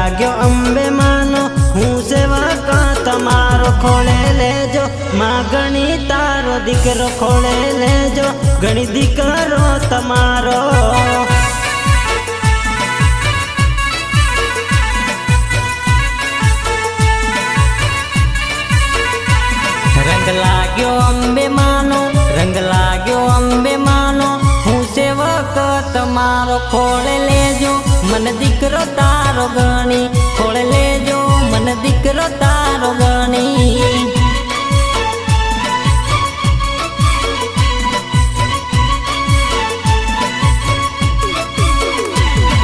लाग्यो अंबे मानो हूँ सेवा का तमारो खोले लेजो माँ गणी तारो दीकरो खोले लेजो गणी दीकरो तमारो। रंग लाग्यो अंबे मानो रंग लाग्यो अंबे मानो हूँ सेवक तमारो खोले लेजो मन दीकरो तारो गणी खोले लेजो मन दीकरो तारो गणी।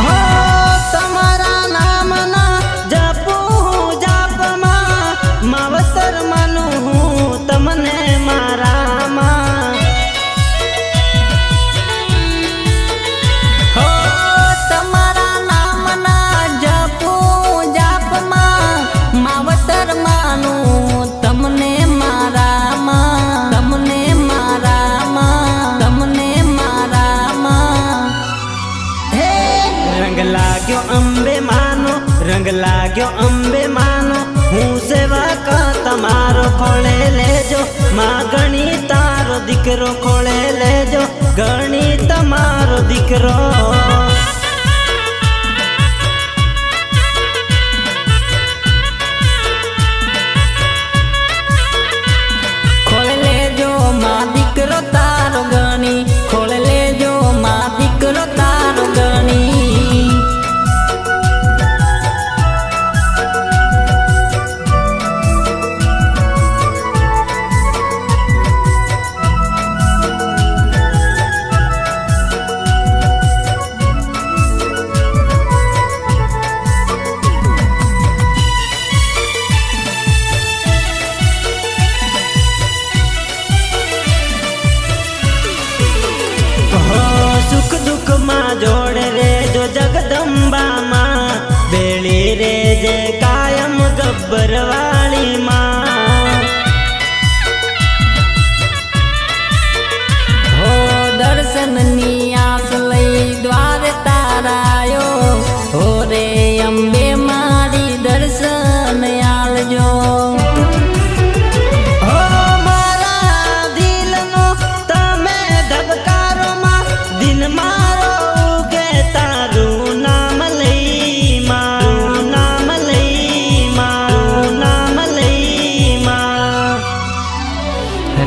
हो तमारा नाम ना जपू जाप मां मावतर मानू तमने मारा मां। हो तमारा नाम ना जपू जाप मां मावतर मानू तमने मारा मां तमने मारा मां तमने मारा मां। हे रंग लाग्यो अंबे मानो रंग लाग्यो अंबे मानो हूँ सेवा का तमारो खोले लेजो माँ गणी तारो दीकरो खोले लेजो गणी तमारो दीकरो। खोले लेजो माँ दीकरो तारो गणी खोले लेजो माँ दीकरो तारो गणी। सुख दुख माँ जोड़े रे जो जगदम्बा माँ बेड़ी रे जे कायम गब्बर वाली माँ। हो दर्शन नी आस लई द्वार तारायो हो रे अंबे मारी दर्शन आलजो।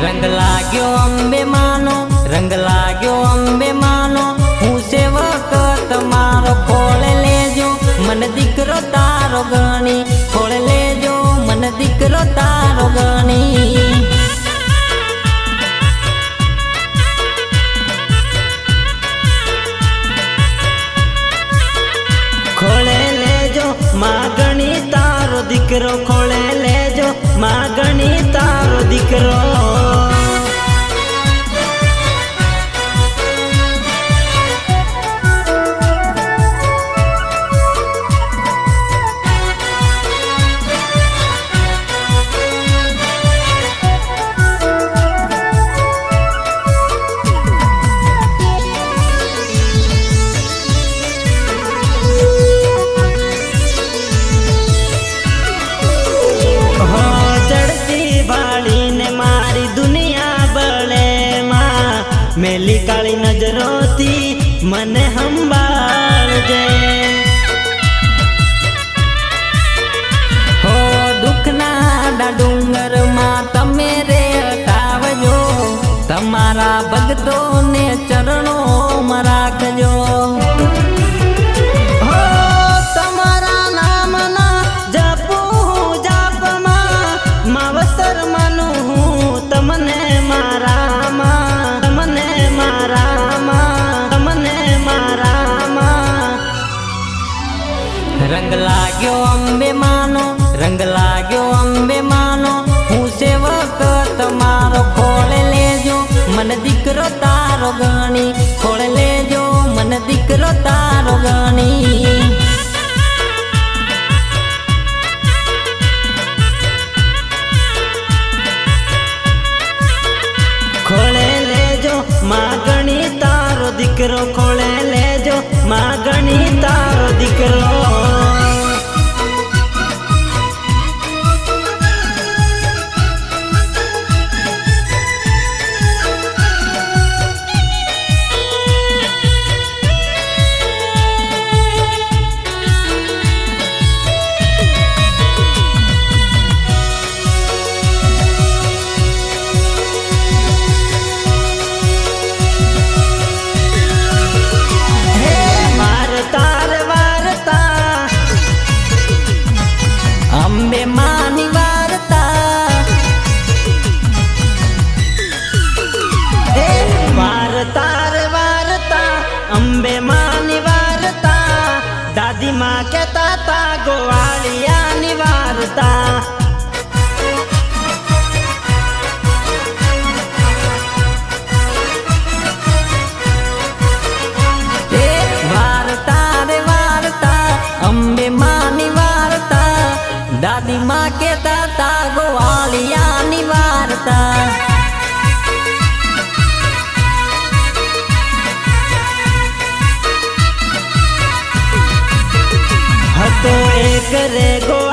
रंग लाग्यो अंबे मानो रंग लाग्यो अंबे मानो हूँ सेवक तमारो खोले लेजो मन दीकरो तारो गणी खोले लेजो मन दीकरो तारो गणी। खोले लेजो माँ गणी तारो दीकरो खोले लेजो माँ गणी तारो दीकरो। मेली काली नजरों थी मन हंबाल जे हो दुख ना डूंगर मां तमे रे हटावजो तमारा भगतों ने चरणों में राखजो। हो तमारा नाम ना जपू जाप मां मावतर मानू तमने मारा रंग लाग्यो अंबे मानो रंग लाग्यो अंबे मानो हूँ सेवक तमारो खोले लेजो मन दीकरो तारो गणी खोले लेजो मन दीकरो तारो गणी। खोले लेजो माँ गणी तारो दीकरो खोले लेजो माँ गणी तारो दीकरो। હતા ગોવાળિયાની વાર્તા. એ વાર્તા રે વાર્તા અંબે માની વાર્તા, દાદી માં કેતા હતા ગોવાળિયાની વાર્તા. હતો એક રે ગો